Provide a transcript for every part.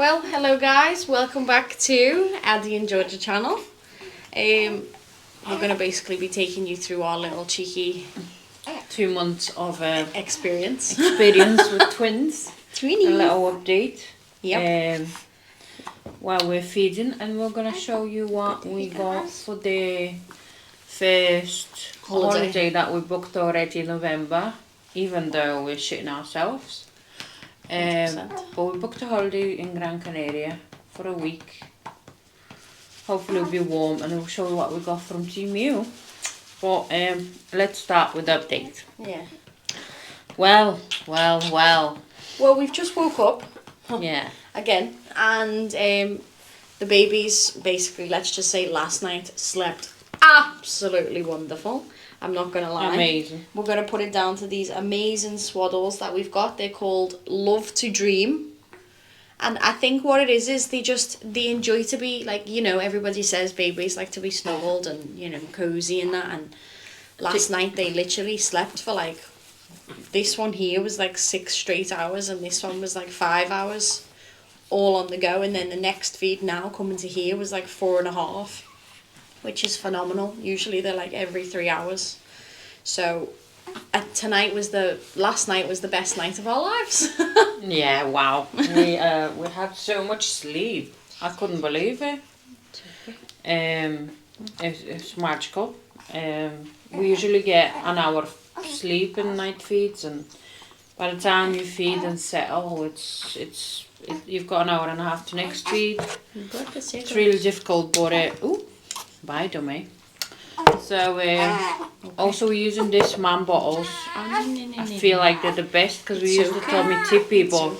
Well, hello guys, welcome back to Addy and Georgia channel. We're going to basically be taking you through our little cheeky 2 months of experience with twins. Twinnies. A little update. Yep. While we're feeding, and we're going to show you what we got for the first holiday that we booked already in November, even though we're shitting ourselves. But we booked a holiday in Gran Canaria for a week. Hopefully it'll be warm, and we'll show you what we got from Temu. But let's start with the update. Yeah. Well. Well, we've just woke up. Yeah. Again, and the babies basically, let's just say last night, slept absolutely wonderful. I'm not going to lie. Amazing. We're going to put it down to these amazing swaddles that we've got. They're called Love to Dream. And I think what it is they enjoy to be, like, you know, everybody says babies like to be snuggled and, you know, cozy and that. And last night they literally slept for like, this one here was like 6 straight hours and this one was like 5 hours all on the go. And then the next feed now coming to here was like 4.5, which is phenomenal. Usually they're like every 3 hours. So last night was the best night of our lives. Yeah, wow. We had so much sleep. I couldn't believe it. It's magical. We usually get an hour of sleep in night feeds, and by the time you feed and settle, you've got an hour and a half to next feed. It's really difficult, but bye, dummy. So also we're using this man bottles. I feel like they're the best because we use the tummy tippy, but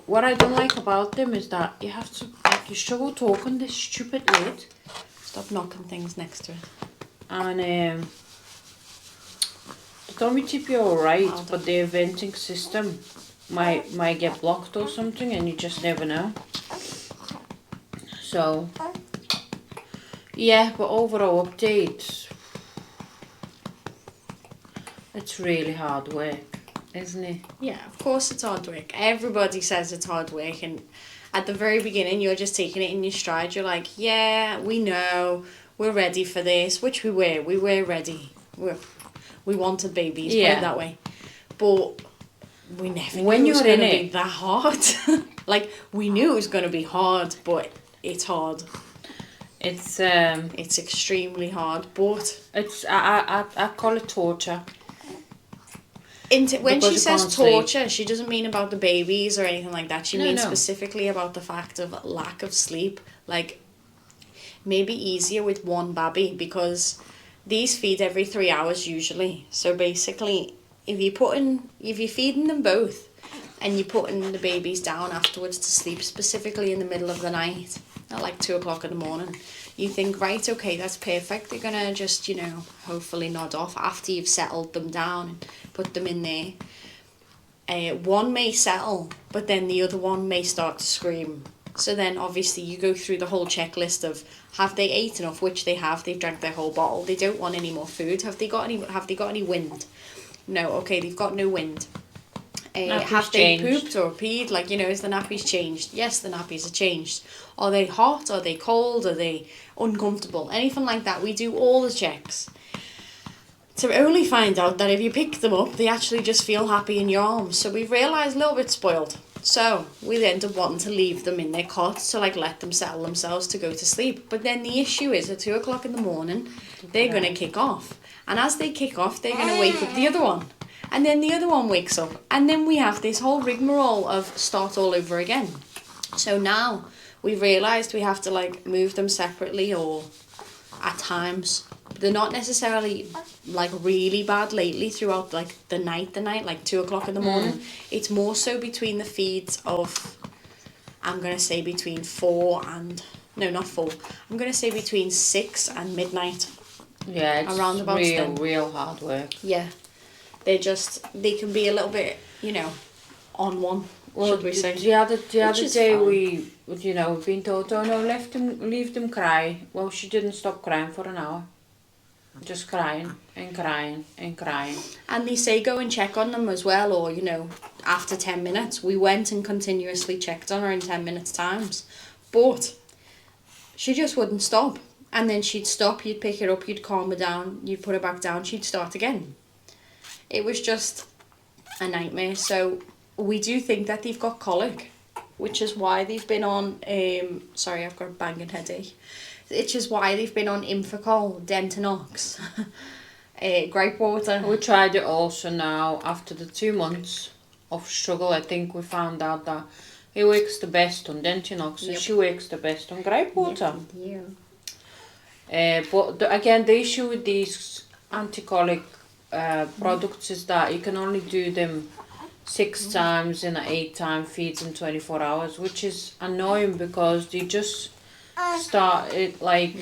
what I don't like about them is that you have to, like, you struggle to open this stupid lid. Stop knocking things next to it. And the tummy tippy are alright, but the venting system might get blocked or something, and you just never know. So yeah, but overall update, it's really hard work, isn't it? Yeah, of course it's hard work. Everybody says it's hard work, and at the very beginning you're just taking it in your stride. You're like, yeah, we know, we're ready for this, which we were ready. We wanted babies, put it that way. But we never knew it was going to be that hard. Like, we knew it was going to be hard, but it's hard. It's extremely hard, but I call it torture. When she says torture, she doesn't mean about the babies or anything like that. She means specifically about the fact of lack of sleep. Like, maybe easier with one baby because these feed every 3 hours usually. So basically, if you're feeding them both and you're putting the babies down afterwards to sleep, specifically in the middle of the night, at like 2 o'clock in the morning, you think, right, okay, that's perfect. They're going to just, you know, hopefully nod off after you've settled them down and put them in there. One may settle, but then the other one may start to scream. So then obviously you go through the whole checklist of, have they ate enough? Which they have. They've drank their whole bottle. They don't want any more food. Have they got any wind? No. Okay, they've got no wind. Have they pooped or peed? Like, you know, is the nappies changed? Yes, the nappies are changed. Are they hot? Are they cold? Are they uncomfortable? Anything like that. We do all the checks. To only find out that if you pick them up, they actually just feel happy in your arms. So we've realised a little bit spoiled. So we end up wanting to leave them in their cots to, like, let them settle themselves to go to sleep. But then the issue is at 2 o'clock in the morning, they're going to kick off. And as they kick off, they're going to wake up the other one. And then the other one wakes up. And then we have this whole rigmarole of start all over again. So now we've realised we have to, like, move them separately, or at times. They're not necessarily, like, really bad lately throughout, like, the night, like 2 o'clock in the morning. It's more so between the feeds of, I'm going to say between 4 and, no, not 4. I'm going to say between 6 and midnight. Yeah, it's real hard work. Yeah. They can be a little bit, you know, on one, should we say. The other day we've been told, oh no, leave them cry. Well, she didn't stop crying for an hour. just crying and crying and crying. And they say go and check on them as well, or, you know, after 10 minutes. We went and continuously checked on her in 10 minutes times. But she just wouldn't stop. And then she'd stop, you'd pick her up, you'd calm her down, you'd put her back down, she'd start again. It was just a nightmare. So we do think that they've got colic, which is why they've been on, sorry, I've got a banging headache. Which is why they've been on Infocol, Dentinox, gripe water. We tried it also now. After the 2 months of struggle, I think we found out that he works the best on Dentinox and she works the best on gripe water. But again, the issue with these anti-colic products is that you can only do them 6 times in an 8-time feeds in 24 hours, which is annoying because they just start it like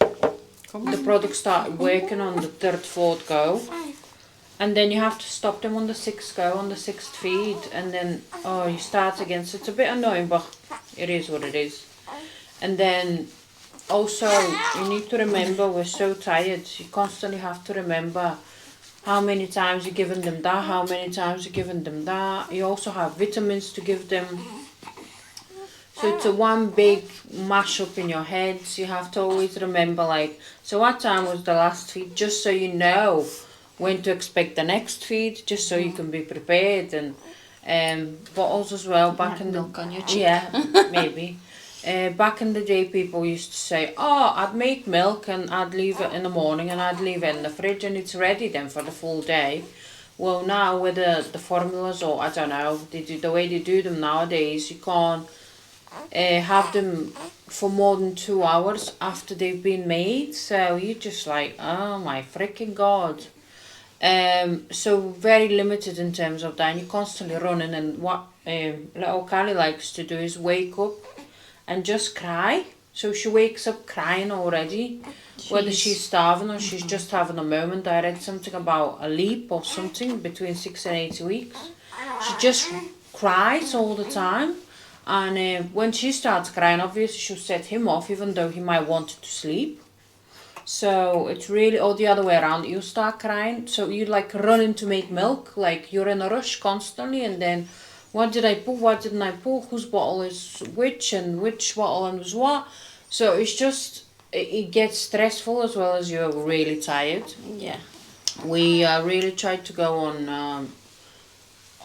the products start working on the 3rd, 4th go, and then you have to stop them on the 6th go, on the 6th feed, and then you start again. So it's a bit annoying, but it is what it is. And then also you need to remember we're so tired. You constantly have to remember how many times you're giving them that, how many times you're giving them that. You also have vitamins to give them. So it's a one big mash up in your head. So you have to always remember, like, so what time was the last feed, just so you know when to expect the next feed, just so you can be prepared. And but also as well, back in the milk on your cheek. Yeah, maybe. Back in the day, people used to say, oh, I'd make milk and I'd leave it in the morning and I'd leave it in the fridge and it's ready then for the full day. Well, now with the formulas, or I don't know, the way they do them nowadays, you can't have them for more than 2 hours after they've been made. So you're just like, oh my freaking god. So very limited in terms of that, and you're constantly running. And what little Callie likes to do is wake up and just cry. So she wakes up crying already, whether she's starving or she's just having a moment. I read something about a leap or something between 6 and 8 weeks. She just cries all the time. And when she starts crying, obviously she'll set him off, even though he might want to sleep. So it's really all the other way around. You start crying, so you like running to make milk, like you're in a rush constantly. And then, what did I put? What didn't I put? Whose bottle is which, and which bottle and was what? So it's just it gets stressful as well as you're really tired. Yeah. We really tried to go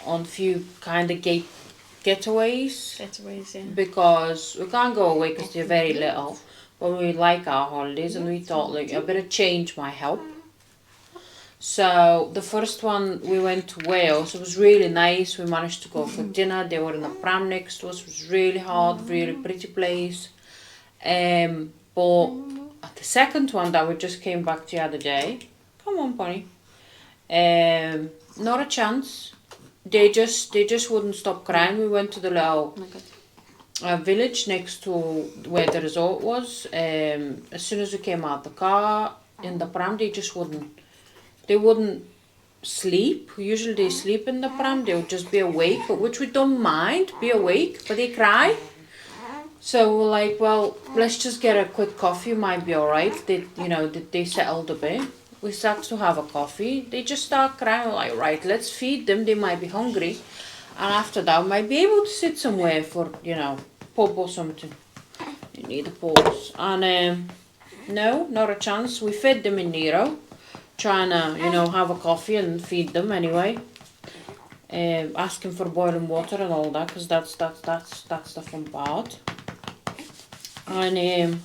on few kind of getaways, yeah. because we can't go away because they're very little, but we like our holidays and we thought like a bit of change might help. So the first one we went to Wales. It was really nice. We managed to go for dinner. They were in a pram next to us. It was really hot, really pretty place. But at the second one that we just came back the other day, come on Bonnie, not a chance. They just wouldn't stop crying. We went to the little village next to where the resort was. As soon as we came out the car in the pram, they wouldn't sleep. Usually they sleep in the pram. They would just be awake, but which we don't mind, be awake, but they cry. So we're like, well, let's just get a quick coffee. Might be all right. They settled a bit. We start to have a coffee. They just start crying. We're like, right, let's feed them. They might be hungry. And after that, we might be able to sit somewhere for, pub or something. You need a pause. And no, not a chance. We fed them in Nero. Trying to, have a coffee and feed them anyway. Asking for boiling water and all that, because that's the fun part. And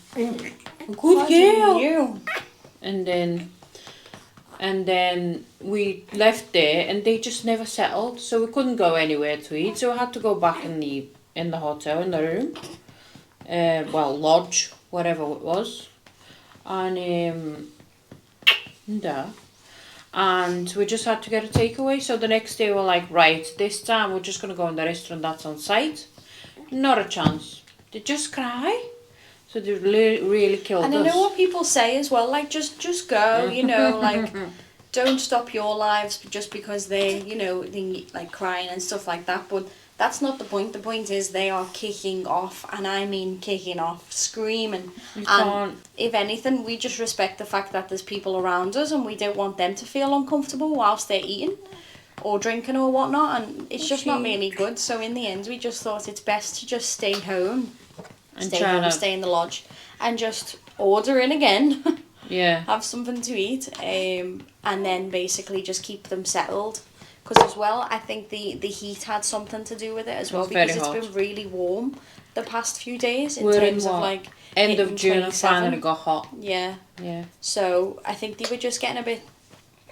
good girl. And then we left there, and they just never settled, so we couldn't go anywhere to eat. So we had to go back in the hotel, in the room, lodge, whatever it was, and we just had to get a takeaway. So the next day we're like, right, this time we're just gonna go in the restaurant that's on site. Not a chance. They just cry. So they really killed us. And I know what people say as well, like just go, like don't stop your lives just because they like crying and stuff like that. But That's not the point. The point is they are kicking off, and I mean kicking off, screaming. And if anything, we just respect the fact that there's people around us and we don't want them to feel uncomfortable whilst they're eating or drinking or whatnot, and it's just not really good. So in the end, we just thought it's best to just stay home, stay in the lodge, and just order in again. Yeah. Have something to eat, and then basically just keep them settled. Because as well, I think the heat had something to do with it as well, because it's been really warm the past few days in terms of like end of June and finally got hot. Yeah. Yeah. So I think they were just getting a bit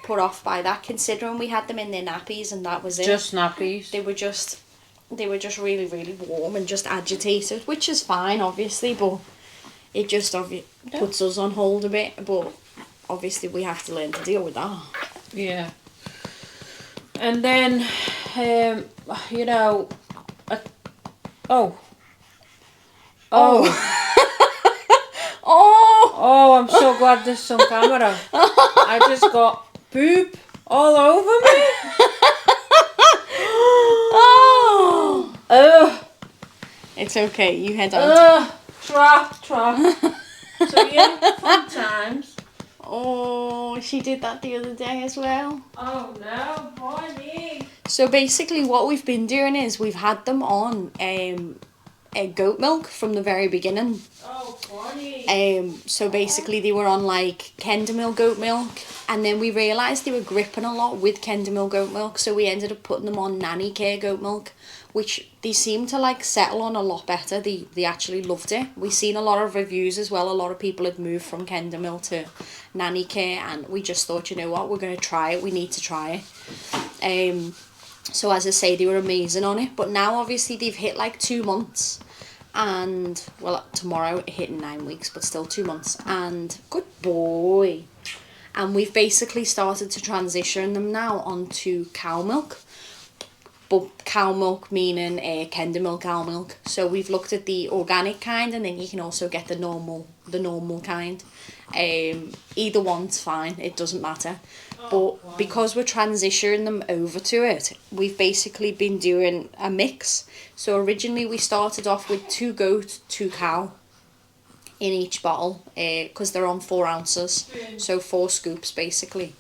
put off by that, considering we had them in their nappies and that was it. Just nappies. They were just really, really warm and just agitated, which is fine, obviously, but it just puts us on hold a bit. But obviously we have to learn to deal with that. Yeah. And then, you know, oh, I'm so glad there's some camera. I just got poop all over me. It's okay, you head on. Trap. So yeah, fun times. Oh, she did that the other day as well. Oh no, why me? So basically what we've been doing is we've had them on goat milk from the very beginning. Oh, funny. So basically they were on like kendamil goat milk, and then we realised they were gripping a lot with kendamil goat milk, so we ended up putting them on nannycare goat milk, which they seemed to like settle on a lot better. They actually loved it. We've seen a lot of reviews as well. A lot of people had moved from kendamil to nannycare, and we just thought, you know what, we're going to try it. We need to try it. So as I say, they were amazing on it. But now obviously they've hit like 2 months, and well, tomorrow hitting 9 weeks, but still 2 months. And good boy. And we've basically started to transition them now onto cow milk. But cow milk meaning kendamil cow milk. So we've looked at the organic kind, and then you can also get the normal kind. Either one's fine, it doesn't matter. But because we're transitioning them over to it, we've basically been doing a mix. So originally we started off with 2 goat, 2 cow in each bottle, because they're on 4 ounces, so 4 scoops basically.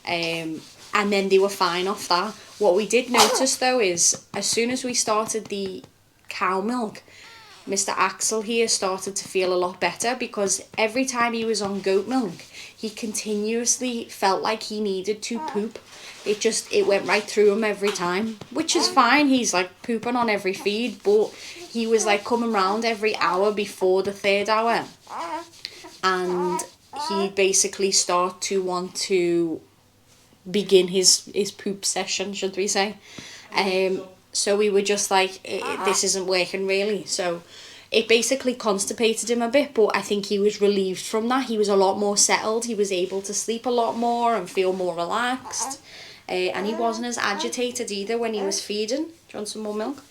And then they were fine off that. What we did notice though is, as soon as we started the cow milk, Mr. Axel here started to feel a lot better, because every time he was on goat milk, he continuously felt like he needed to poop. It went right through him every time, which is fine. He's like pooping on every feed, but he was like coming round every hour before the 3rd hour, and he basically start to want to begin his poop session, should we say. So we were just like, this isn't working really. So it basically constipated him a bit, but I think he was relieved from that. He was a lot more settled. He was able to sleep a lot more and feel more relaxed. And he wasn't as agitated either when he was feeding. Do you want some more milk?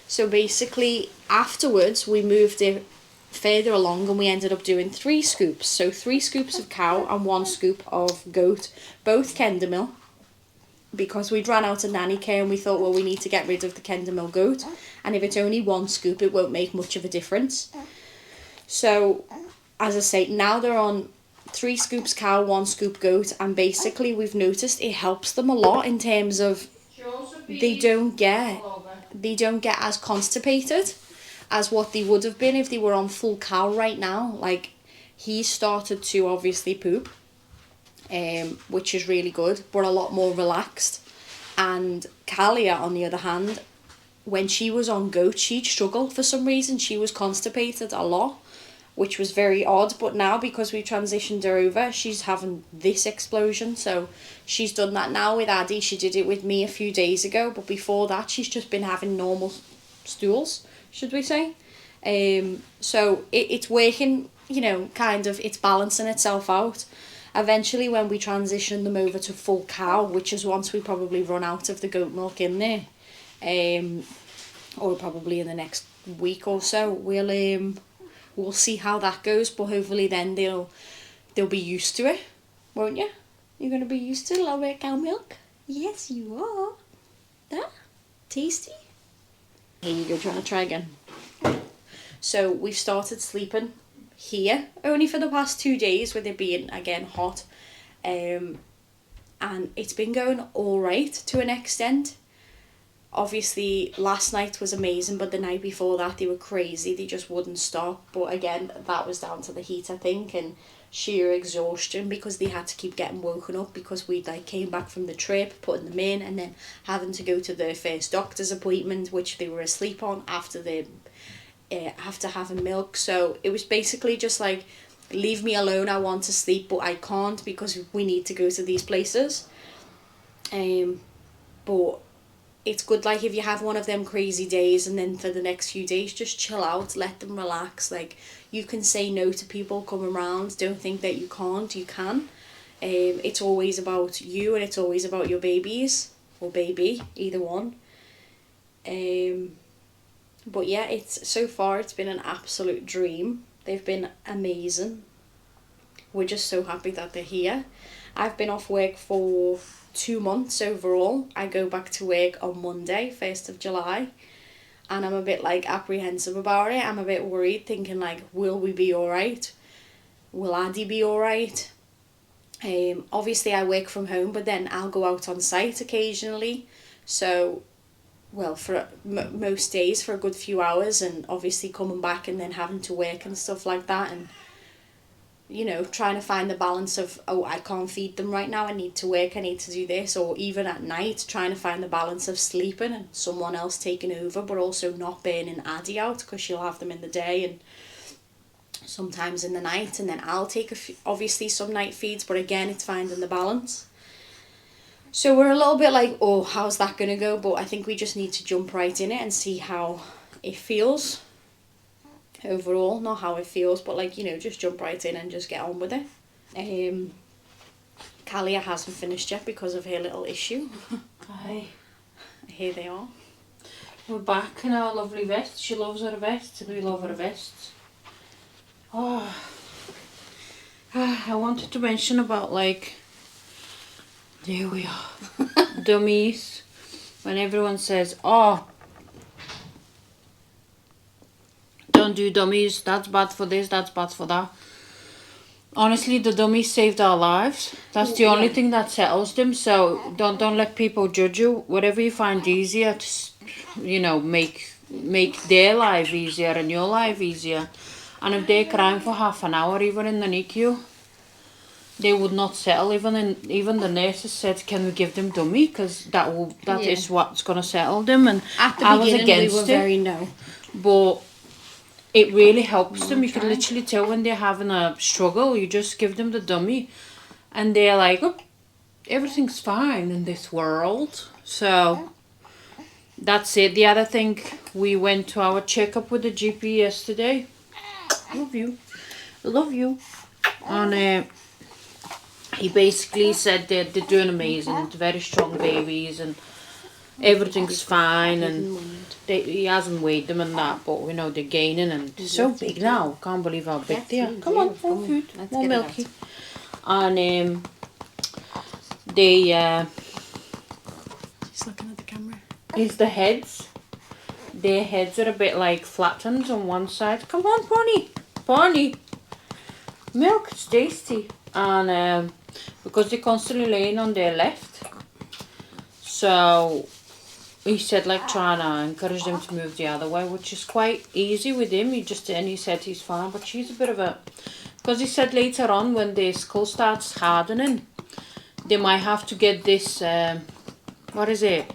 So basically afterwards we moved it further along, and we ended up doing 3 scoops. So 3 scoops of cow and 1 scoop of goat, both kendamil, because we'd ran out of nannycare, and we thought, well, we need to get rid of the kendamil goat, and if it's only 1 scoop it won't make much of a difference. So as I say, now they're on 3 scoops cow, 1 scoop goat, and basically we've noticed it helps them a lot in terms of they don't get as constipated as what they would have been if they were on full cow right now. Like, he started to obviously poop, which is really good, but a lot more relaxed. And Kalia, on the other hand, when she was on goat, she'd struggle for some reason. She was constipated a lot, which was very odd. But now, because we transitioned her over, she's having this explosion. So she's done that now with Addy. She did it with me a few days ago, but before that she's just been having normal stools, should we say. So it's working, you know, kind of, it's balancing itself out. Eventually, when we transition them over to full cow, which is once we probably run out of the goat milk in there, or probably in the next week or so, we'll see how that goes. But hopefully then they'll be used to it, won't you? You're going to be used to a little bit of cow milk? Yes, you are. That tasty. Here you go, do you want to try again? So we've started sleeping here, only for the past 2 days with it being, again, hot. And it's been going all right to an extent. Obviously, last night was amazing, but the night before that, they were crazy. They just wouldn't stop. But again, that was down to the heat, I think, and sheer exhaustion because they had to keep getting woken up because we came back from the trip, putting them in, and then having to go to their first doctor's appointment, which they were asleep on after having milk. So it was basically just like, leave me alone, I want to sleep, but I can't because we need to go to these places. But it's good, like, if you have one of them crazy days and then for the next few days just chill out, let them relax. Like, you can say no to people coming around, don't think that you can't, you can. It's always about you and it's always about your babies or baby, either one. But yeah, so far it's been an absolute dream. They've been amazing. We're just so happy that they're here. I've been off work for 2 months overall. I go back to work on Monday, 1st of July. And I'm a bit apprehensive about it. I'm a bit worried, thinking will we be alright? Will Addy be alright? Obviously I work from home, but then I'll go out on site occasionally. So, for most days for a good few hours, and obviously coming back and then having to work and stuff like that, and trying to find the balance of, I can't feed them right now, I need to work, I need to do this, or even at night trying to find the balance of sleeping and someone else taking over, but also not burning Addy out because she'll have them in the day and sometimes in the night, and then I'll take obviously some night feeds, but again it's finding the balance. So we're a little bit how's that going to go? But I think we just need to jump right in it and see how it feels overall. Not how it feels, but just jump right in and just get on with it. Kalia hasn't finished yet because of her little issue. Hi. Here they are. We're back in our lovely vest. She loves her vests and we love her vests. Oh. I wanted to mention about there we are. Dummies. When everyone says, don't do dummies, that's bad for this, that's bad for that. Honestly, the dummies saved our lives. That's the only thing that settles them. So don't let people judge you. Whatever you find easier to, make their life easier and your life easier. And if they're crying for half an hour, even in the NICU, they would not settle. Even the nurses said, "Can we give them dummy? Because that is what's gonna settle them." And at the I was beginning, against we were very no. But it really helps them. You can literally tell when they're having a struggle. You just give them the dummy, and they're like, "Oh, everything's fine in this world." So that's it. The other thing, we went to our checkup with the GP yesterday. Love you. And he basically said they're doing amazing, very strong babies, and everything's fine, and he hasn't weighed them and that, but we know they're gaining, and they're so big now. Can't believe how big they are. Come on, more food, more milky. And they just looking at the camera. It's the heads. Their heads are a bit flattened on one side. Come on, Pony. Milk is tasty. And because they're constantly laying on their left, so he said trying to encourage them to move the other way, which is quite easy with him. He said he's fine, but she's a bit of a, because he said later on when their skull starts hardening, they might have to get this what is it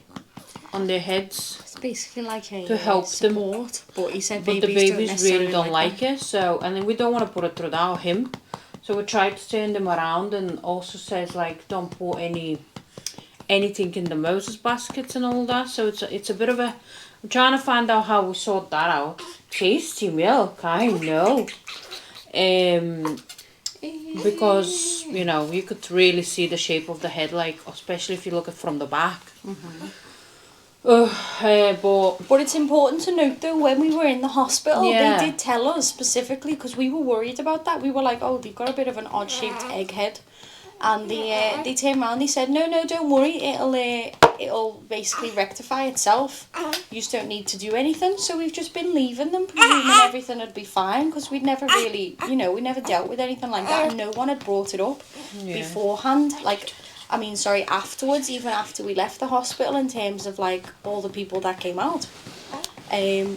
on their heads. It's basically to help support, them. But he said but the babies really don't like it. So, and then we don't want to put it through that or him. So we tried to turn them around, and also says don't put anything in the Moses baskets and all that. So it's a bit of a, I'm trying to find out how we sort that out. Tasty milk, I know. Because you could really see the shape of the head, especially if you look at from the back. Mm-hmm. But it's important to note though, when we were in the hospital, Yeah. they did tell us specifically, because we were worried about that. We were like, oh, they've got a bit of an odd shaped egg head. And they turned around and they said, no, don't worry, it'll basically rectify itself. You just don't need to do anything. So we've just been leaving them, presuming everything would be fine, because we'd never really, we never dealt with anything like that, and no one had brought it up beforehand. Like, I mean, sorry, afterwards, even after we left the hospital, in terms of like all the people that came out.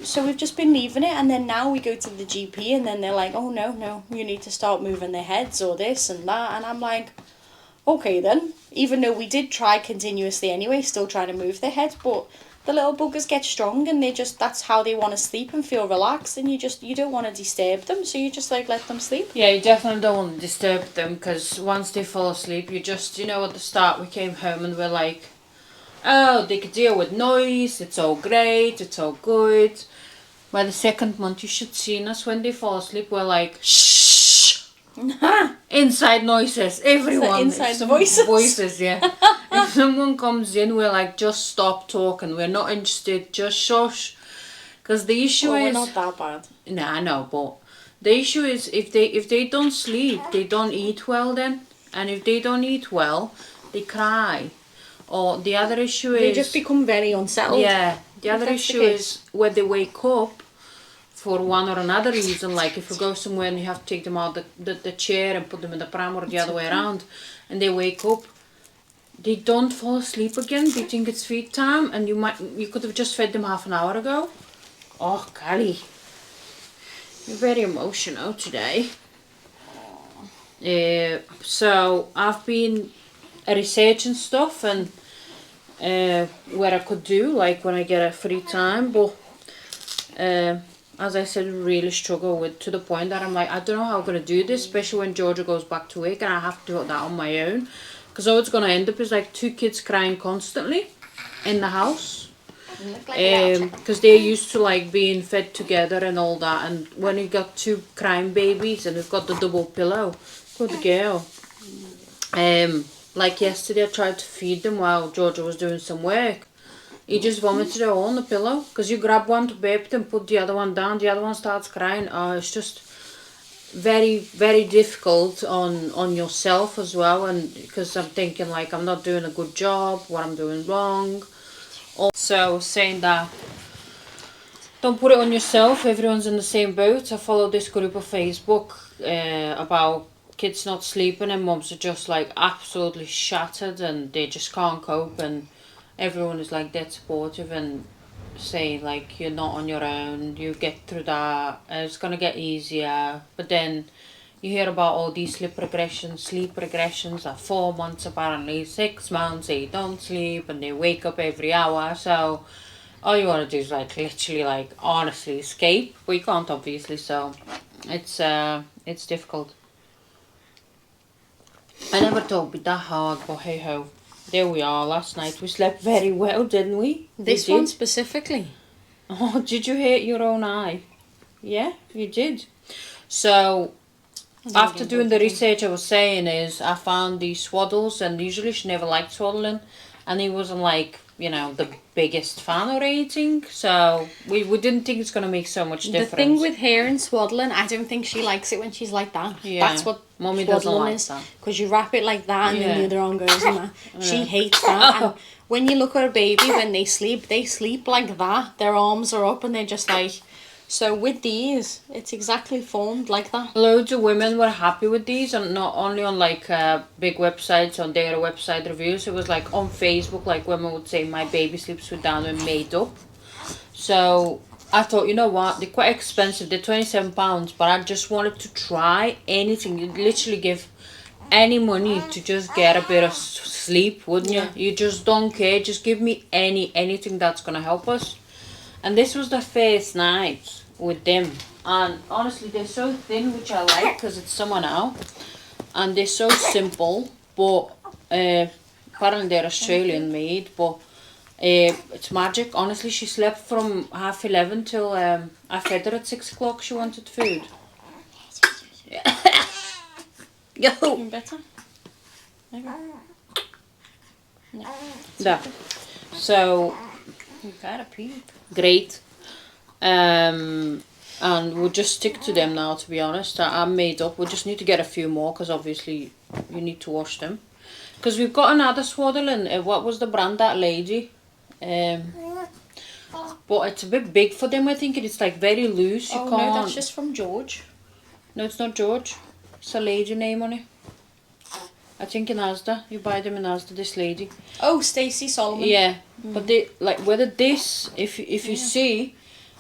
So we've just been leaving it, and then now we go to the GP, and then they're like, oh no, you need to start moving their heads or this and that, and I'm like, okay then, even though we did try continuously anyway, still trying to move their heads, but the little buggers get strong, and that's how they want to sleep and feel relaxed, and you don't want to disturb them, so you just like let them sleep. Yeah, you definitely don't want to disturb them, because once they fall asleep, you just, at the start we came home and we're like, oh, they could deal with noise, it's all great, it's all good. By the second month, you should see us when they fall asleep, we're like, shh. Inside noises, everyone. Inside voices. Voices, yeah. If someone comes in, we're like, just stop talking. We're not interested. Just shush. Because the issue is, we're not that bad. Nah, I know, but the issue is if they don't sleep, they don't eat well then, and if they don't eat well, they cry. Or the other issue is they just become very unsettled. Yeah. The other issue is when they wake up, for one or another reason, like if you go somewhere and you have to take them out the chair and put them in the pram, or the other way around, and they wake up, they don't fall asleep again. They think it's feed time, and you could have just fed them half an hour ago. Oh golly, you're very emotional today. So I've been researching stuff and what I could do, like when I get a free time, but as I said, really struggle with, to the point that I'm like, I don't know how I'm going to do this, especially when Georgia goes back to work and I have to do that on my own. Because all it's going to end up is like 2 kids crying constantly in the house. Because they're used to like being fed together and all that. And when you got 2 crying babies and we've got the double pillow, good girl. Like yesterday I tried to feed them while Georgia was doing some work. He just vomited it all on the pillow, because you grab one to baby and put the other one down, the other one starts crying. It's just very, very difficult on yourself as well, and because I'm thinking like I'm not doing a good job, what I'm doing wrong. Also saying that don't put it on yourself, everyone's in the same boat. I follow this group of Facebook about kids not sleeping, and mums are just like absolutely shattered and they just can't cope, and everyone is like dead supportive and saying like you're not on your own, you get through that, it's gonna get easier. But then you hear about all these sleep regressions at 4 months, apparently 6 months they don't sleep and they wake up every hour. So all you want to do is like literally like honestly escape, but you can't obviously, so it's difficult. I never thought it'd be that hard, but hey ho. There we are. Last night we slept very well, didn't we? This one specifically. Oh, did you hurt your own eye? Yeah, you did. So, after doing the research, I was saying is I found these swaddles, and usually she never liked swaddling, and he wasn't like, the biggest fan or anything, so we didn't think it's going to make so much difference. The thing with hair and swaddling, I don't think she likes it when she's like that. Yeah. That's what Mummy doesn't like that. Because you wrap it like that and then the other arm goes in that. She hates that. And when you look at a baby, when they sleep like that. Their arms are up and they're just like... So with these, it's exactly formed like that. Loads of women were happy with these, and not only on like big websites, on their website reviews. It was like on Facebook, like women would say, my baby sleeps with down and made up. So I thought, you know what, they're quite expensive, they're £27, but I just wanted to try anything. You'd literally give any money to just get a bit of sleep, wouldn't you? You just don't care, just give me anything that's gonna help us. And this was the first night with them. And honestly, they're so thin, which I like because it's summer now. And they're so simple, but apparently they're Australian made, but it's magic. Honestly, she slept from 11:30 till I fed her at 6 o'clock. She wanted food. Go. Better? No. There. So... You gotta pee. Great. And and we'll just stick to them now, to be honest. I'm made up. We just need to get a few more, because obviously you need to wash them. Because we've got another swaddle in, what was the brand, that lady? But it's a bit big for them, I think. It's like very loose. You can't... no, that's just from George. No, it's not George. It's a lady name on it. I think in Asda. You buy them in Asda, this lady. Oh, Stacey Solomon. Yeah, but they, like, whether this, if you see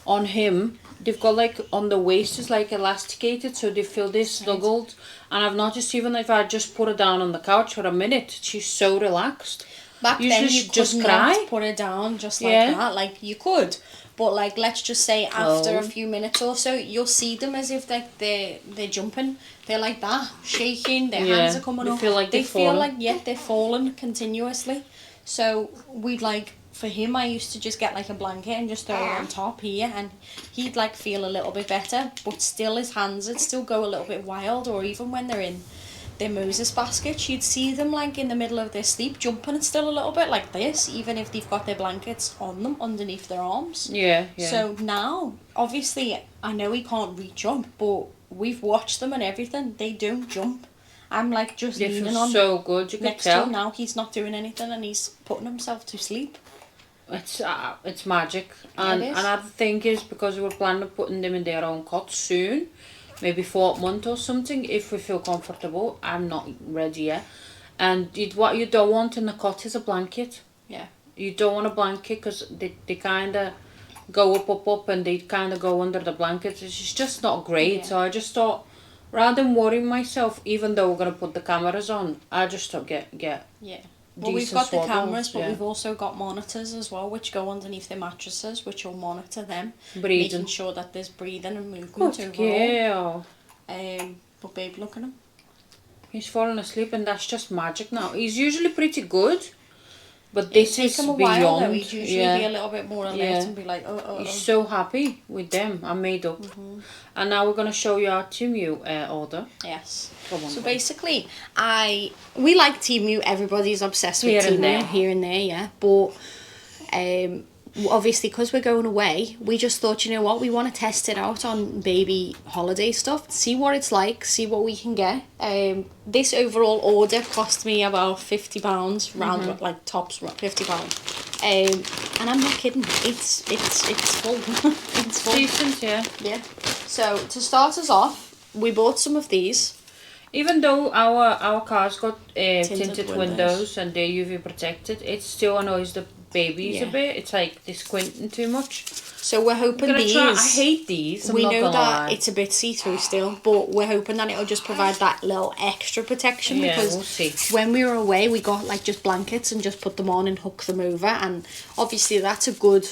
on him, they've got like on the waist is like elasticated, so they feel this snuggled. And I've noticed even if I just put her down on the couch for a minute, she's so relaxed. Back Usually then you she'd just could cry. not put her down just like that. Like you could, but like let's just say after a few minutes or so, you'll see them as if like they're jumping. They're like that, shaking. Their hands are coming up. Feel like they feel falling. like they're falling continuously. So we'd like, for him, I used to just get like a blanket and just throw it on top here, and he'd like feel a little bit better, but still his hands would still go a little bit wild. Or even when they're in their Moses baskets, you'd see them like in the middle of their sleep jumping still a little bit like this, even if they've got their blankets on them underneath their arms. Yeah. So now, obviously, I know he can't reach up, but we've watched them and everything. They don't jump. I'm like just They leaning feel on so good. You can next to tell. him now. He's not doing anything and he's putting himself to sleep. It's magic. And It is. another thing is, because we're planning on putting them in their own cot soon, maybe 4th month or something, if we feel comfortable. I'm not ready yet. And what you don't want in the cot is a blanket. Yeah. You don't want a blanket, because they kind of go up, and they kind of go under the blanket. It's just not great. Yeah. So I just thought, rather than worrying myself, even though we're going to put the cameras on, I just thought get Yeah. Well, we've decent got the swaddles, cameras, but yeah. we've also got monitors as well, which go underneath their mattresses, which will monitor them, breathing. making sure that there's breathing and movement Good overall. girl. But babe, look at him. He's falling asleep, and that's just magic now. He's usually pretty good, but this It'd is take him a beyond. while though. He'd usually be a little bit more alert and be like, oh. He's so happy with them. I'm made up. And now we're going to show you our Temu order. Yes. Come on. So basically, we like Temu. Everybody's obsessed with Here and Temu there. here and there, yeah. But obviously, because we're going away, we just thought, you know what, we want to test it out on baby holiday stuff, see what it's like, see what we can get. This overall order cost me about £50, round like tops £50. And I'm not kidding. It's full. It's full. Decent, yeah. Yeah. So to start us off, we bought some of these. Even though our car's got tinted windows. windows and they're UV protected, it still annoys the babies a bit. It's like they're squinting too much. So we're hoping these... I hate these. We know that it's a bit see-through still, but we're hoping that it'll just provide that little extra protection, because we'll see. When we were away, we got like just blankets and just put them on and hook them over, and obviously that's a good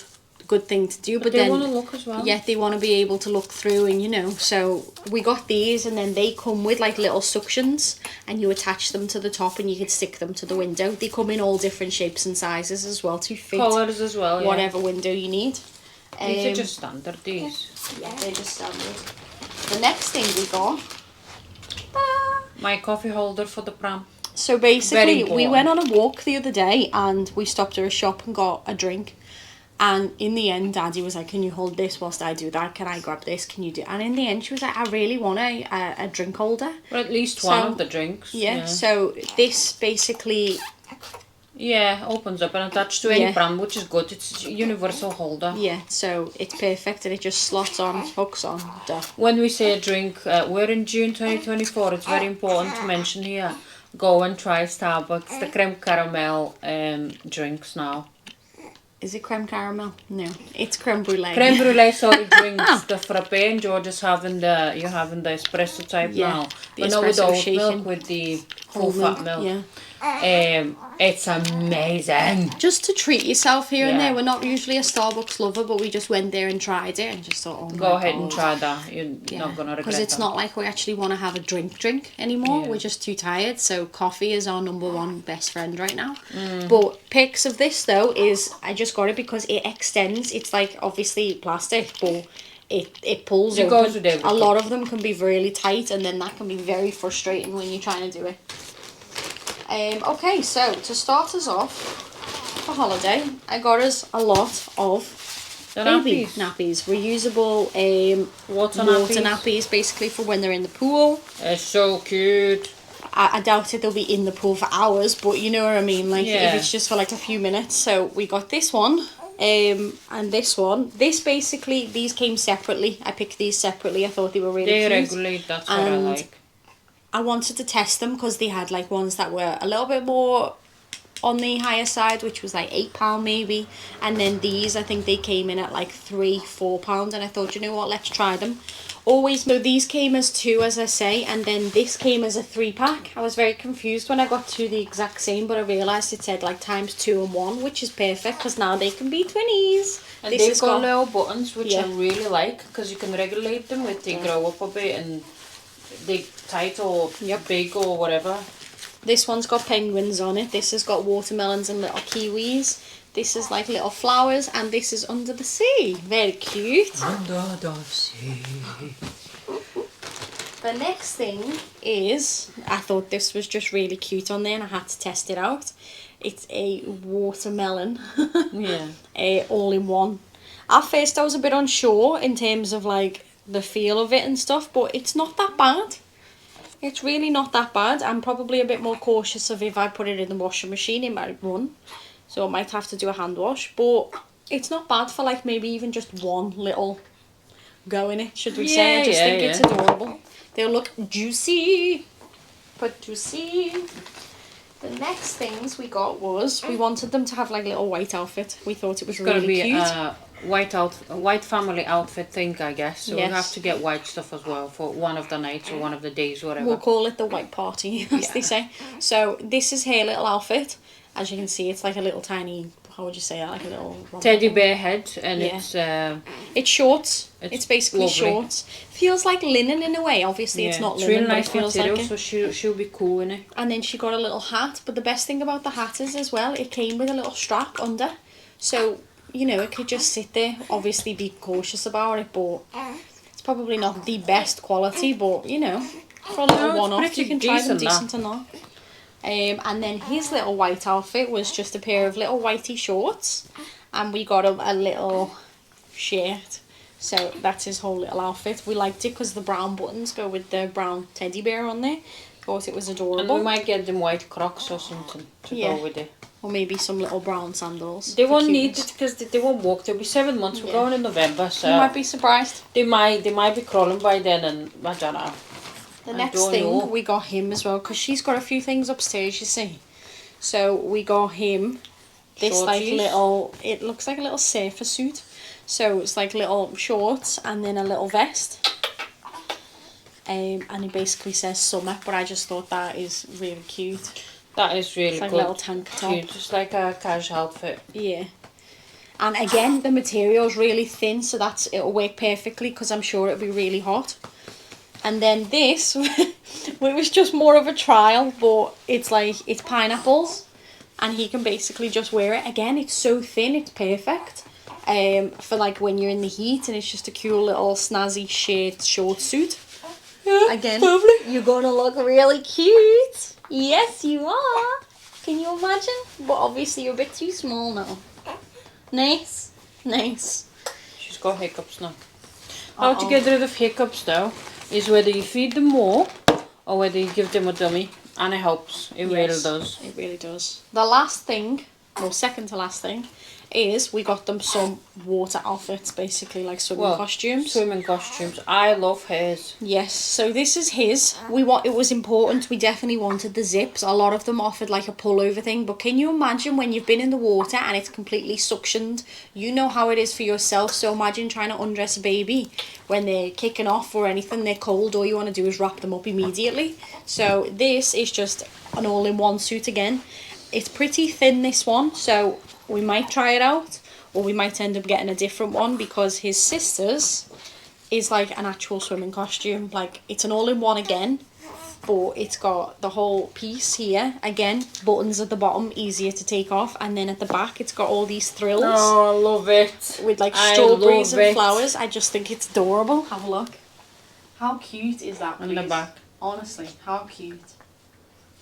thing to do. But they then want to look as well. Yeah, they want to be able to look through, and you know, so we got these, and then they come with like little suctions, and you attach them to the top, and you can stick them to the window. They come in all different shapes and sizes as well to fit colours as well. Yeah. whatever window you need. These are just standard. These. Yeah, they're just standard. The next thing we got. My coffee holder for the pram. So basically, Very we went on a walk the other day, and we stopped at a shop and got a drink. And in the end, Daddy was like, can you hold this whilst I do that? Can I grab this? Can you do... And in the end, she was like, I really want a drink holder. Or at least one of the drinks. Yeah, so this basically... Yeah, opens up and attaches to any pram, which is good. It's a universal holder. Yeah, so it's perfect, and it just slots on, hooks on. Duh. When we say a drink, we're in June 2024. It's very important to mention here. Go and try Starbucks, the creme caramel drinks now. Is it creme caramel? No, it's creme brulee. Creme brulee, sorry, drinks. The frappe, and Georgia's having the espresso type now. But not with oat milk, with the full fat milk. Yeah. It's amazing. Just to treat yourself here and there. We're not usually a Starbucks lover, but we just went there and tried it and just thought, oh my Go ahead God. and try that. You're not going to regret it. Because it's not like we actually want to have a drink anymore. We're just too tired. So coffee is our number one best friend right now. But pics of this though is, I just got it because it extends. It's like obviously plastic, but it pulls It open. goes with everything. A lot of them can be really tight, and then that can be very frustrating when you're trying to do it. Okay, so to start us off for holiday, I got us a lot of The baby nappies. reusable Water nappies basically for when they're in the pool. It's so cute. I doubt it they'll be in the pool for hours, but you know what I mean, like Yeah. if it's just for like a few minutes. So we got this one and this one. This basically, these came separately. I picked these separately. I thought they were really cute. They regulate, that's what I like. I wanted to test them because they had like ones that were a little bit more on the higher side, which was like £8 maybe, and then these, I think they came in at like £3-4, and I thought, you know what, let's try them. Always know these came as 2, as I say, and then this came as a 3-pack. I was very confused when I got to the exact same, but I realised it said like times 2 and 1, which is perfect because now they can be 20s. And they've got little buttons, which I really like, because you can regulate them if they grow up a bit and they tight or big or whatever. This one's got penguins on it. This has got watermelons and little kiwis. This is like little flowers, and this is under the sea. Very cute. Under the sea. The next thing is, I thought this was just really cute on there and I had to test it out. It's a watermelon. Yeah. All-in-one. At first I was a bit unsure in terms of like the feel of it and stuff, but it's not that bad. It's really not that bad. I'm probably a bit more cautious of if I put it in the washing machine, it might run. So I might have to do a hand wash, but it's not bad for like maybe even just one little go in it, should we say. I just think it's adorable. They'll look juicy. But juicy. The next things we got was, we wanted them to have like a little white outfit. We thought it was really cute. It's got to be a white family outfit thing, I guess. So we have to get white stuff as well for one of the nights or one of the days, whatever. We'll call it the white party, as they say. So this is her little outfit. As you can see, it's like a little tiny, how would you say that? Like a little teddy bear head, and it's shorts. It's basically lovely. Shorts. Feels like linen in a way. Obviously, it's not linen, really nice but it feels material, like it. so she'll be cool in it. And then she got a little hat. But the best thing about the hat is as well, it came with a little strap under. So, you know, it could just sit there. Obviously, be cautious about it, but it's probably not the best quality. But you know, for a little one-off, you can try them decent or not. And then his little white outfit was just a pair of little whitey shorts, and we got him a little shirt. So that's his whole little outfit. We liked it because the brown buttons go with the brown teddy bear on there. Thought it was adorable. And we might get them white Crocs or something to go with it. Or maybe some little brown sandals. They won't need it because they won't walk. They'll be 7 months. We're going in November, so you might be surprised. They might be crawling by then, and I don't know. The next thing, we got him as well, because she's got a few things upstairs, you see. So we got him this like little, it looks like a little surfer suit. So it's like little shorts and then a little vest. And it basically says summer, but I just thought that is really cute. That is really it's like good. A little tank top. Cute, just like a casual outfit. Yeah. And again, the material is really thin, so it'll work perfectly because I'm sure it'll be really hot. And then this, it was just more of a trial, but it's pineapples, and he can basically just wear it. Again, it's so thin, it's perfect for like when you're in the heat, and it's just a cool little snazzy short suit. Yeah, again, lovely. You're gonna look really cute. Yes, you are. Can you imagine? But obviously you're a bit too small now. Nice. She's got hiccups now. How to get rid of hiccups though is whether you feed them more or whether you give them a dummy, and it helps. It really does. It really does. The last thing, well, second to last thing, is we got them some water outfits, basically like swimming costumes. Swimming costumes. I love his. Yes, so this is his. It was important. We definitely wanted the zips. A lot of them offered like a pullover thing, but can you imagine when you've been in the water and it's completely suctioned? You know how it is for yourself. So imagine trying to undress a baby when they're kicking off or anything, they're cold, all you want to do is wrap them up immediately. So this is just an all-in-one suit again. It's pretty thin, this one, so we might try it out, or we might end up getting a different one, because his sister's is like an actual swimming costume. Like, it's an all-in-one again, but it's got the whole piece here. Again, buttons at the bottom, easier to take off, and then at the back it's got all these thrills. Oh, I love it. With like strawberries and flowers. I just think it's adorable. Have a look. How cute is that, please? On the back. Honestly, how cute.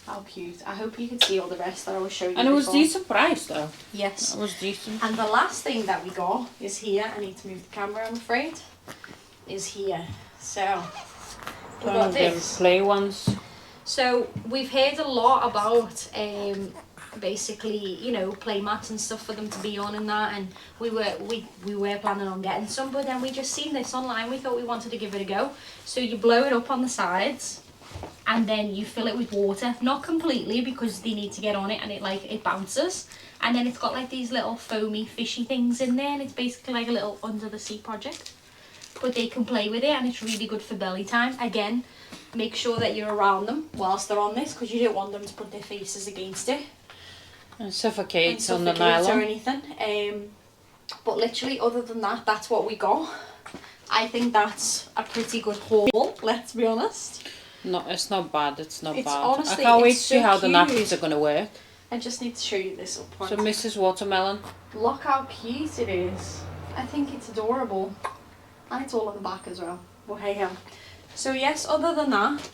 How cute. I hope you can see all the rest that I was showing you. And it was before. decent price though. Yes. It was decent. And the last thing that we got is here. I need to move the camera, I'm afraid. Is here. So we got this. Play ones. So we've heard a lot about basically, you know, play mats and stuff for them to be on and that, and we were planning on getting some, but then we just seen this online. We thought we wanted to give it a go. So you blow it up on the sides and then you fill it with water, not completely because they need to get on it, and it bounces, and then it's got like these little foamy fishy things in there, and it's basically like a little under the sea project, but they can play with it, and it's really good for belly time. Again, make sure that you're around them whilst they're on this, because you don't want them to put their faces against it and suffocate on the or nylon anything. But literally, other than that, that's what we got. I think that's a pretty good haul, let's be honest. No, it's not bad. It's not bad. Honestly, I can't wait to it's see so how the cute. nappies are going to work. I just need to show you this up front. So Mrs. Watermelon. Look how cute it is. I think it's adorable. And it's all on the back as well. Well, hey ho. So yes, other than that,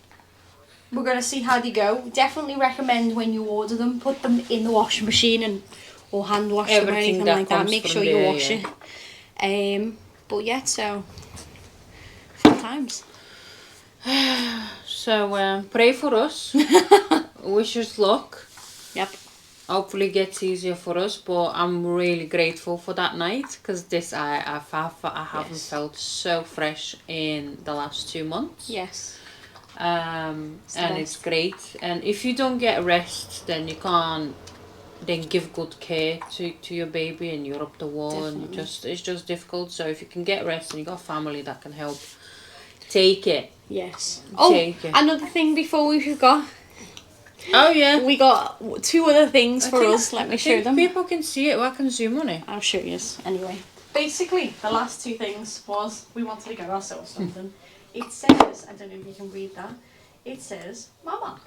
we're going to see how they go. Definitely recommend when you order them, put them in the washing machine or hand wash them or anything like that. Make sure you wash it. But yeah, so fun times. So pray for us. Wish us luck. Yep. Hopefully it gets easier for us, but I'm really grateful for that night, because this I haven't felt so fresh in the last 2 months. Yes. And it's great. And if you don't get rest, then you can't then give good care to your baby, and you're up the wall. Definitely. And it's just difficult. So if you can get rest and you got family that can help, take it. Yes. Take it. Another thing before we forgot. Oh yeah. We got 2 other things for us. Let me show them. People can see it. Well, I can zoom on it. I'll show you anyway. Basically, the last 2 things was we wanted to get ourselves something. It says, I don't know if you can read that. It says Mama.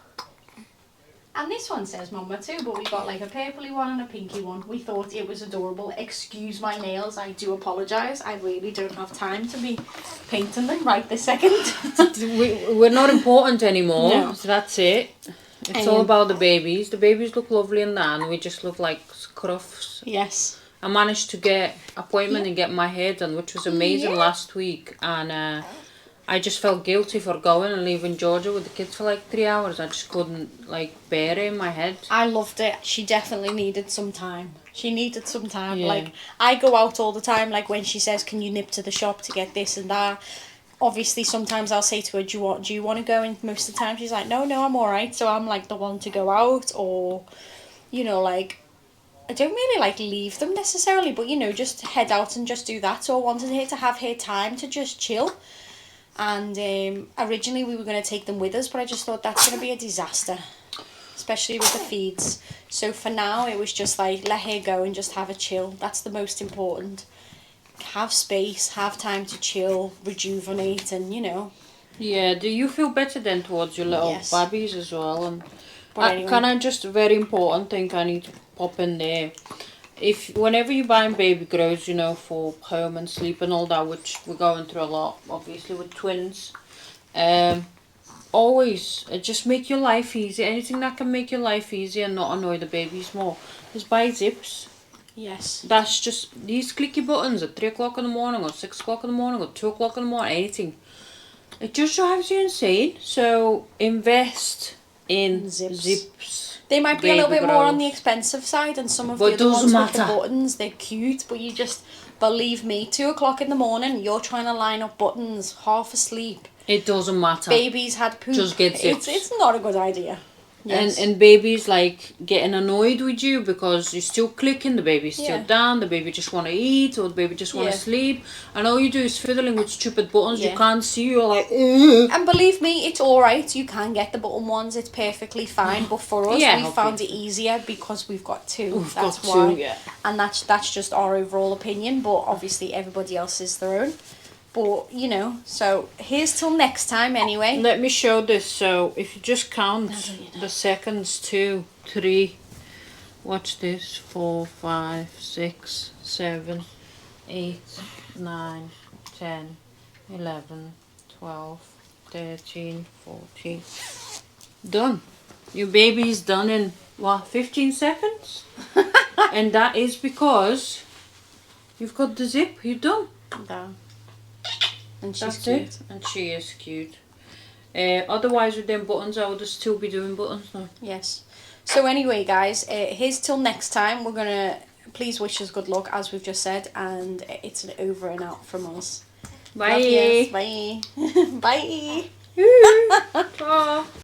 And this one says Mama too, but we got like a purpley one and a pinky one. We thought it was adorable. Excuse my nails, I do apologise. I really don't have time to be painting them right this second. We're not important anymore, No. So that's it. It's all about the babies. The babies look lovely in that, and we just look like scruffs. Yes. I managed to get appointment and get my hair done, which was amazing last week, and I just felt guilty for going and leaving Georgia with the kids for like 3 hours. I just couldn't bear it in my head. I loved it. She definitely needed some time. She needed some time. Yeah. I go out all the time, when she says, can you nip to the shop to get this and that. Obviously, sometimes I'll say to her, do you want to go? And most of the time she's like, no, I'm alright. So I'm the one to go out, or, I don't really leave them necessarily, but just head out and just do that. So I wanted her to have her time to just chill. And originally we were going to take them with us, but I just thought that's going to be a disaster, especially with the feeds. So for now, it was just let her go and just have a chill. That's the most important. Have space, have time to chill, rejuvenate, and Yeah, do you feel better then towards your little Yes. babies as well? And Anyway. can I just, very important thing I need to pop in there. Whenever you're buying baby grows, for home and sleep and all that, which we're going through a lot, obviously with twins, always just make your life easy. Anything that can make your life easy and not annoy the babies more, is buy zips. Yes. That's just these clicky buttons at 3 o'clock in the morning, or 6 o'clock in the morning, or 2 o'clock in the morning, anything. It just drives you insane. So invest in zips. They might be a little bit more on the expensive side, and some of the other ones with the buttons, they're cute, but you just, believe me, 2 o'clock in the morning, you're trying to line up buttons, half asleep. It doesn't matter. Babies had poop. Just get zips. It's not a good idea. Yes. And babies getting annoyed with you because you're still clicking, the baby's still down, the baby just want to eat, or the baby just want to sleep, and all you do is fiddling with stupid buttons you can't see. You're like, ugh. And believe me, it's alright, you can get the button ones, it's perfectly fine, but for us, we found it easier because we've got 2. That's why. And that's just our overall opinion, but obviously everybody else is their own. But, so here's till next time anyway. Let me show this. So if you just count the seconds, 2, 3, watch this, 4, 5, 6, 7, 8, 9, 10, 11, 12, 13, 14. Done. Your baby is done in, what, 15 seconds? And that is because you've got the zip. You're done. Yeah. And she's That's cute. it. And she is cute. Otherwise, with them buttons, I would still be doing buttons now. Yes. So anyway, guys, here's till next time. We're going to, please wish us good luck, as we've just said. And it's an over and out from us. Bye. Bye. Bye. Bye.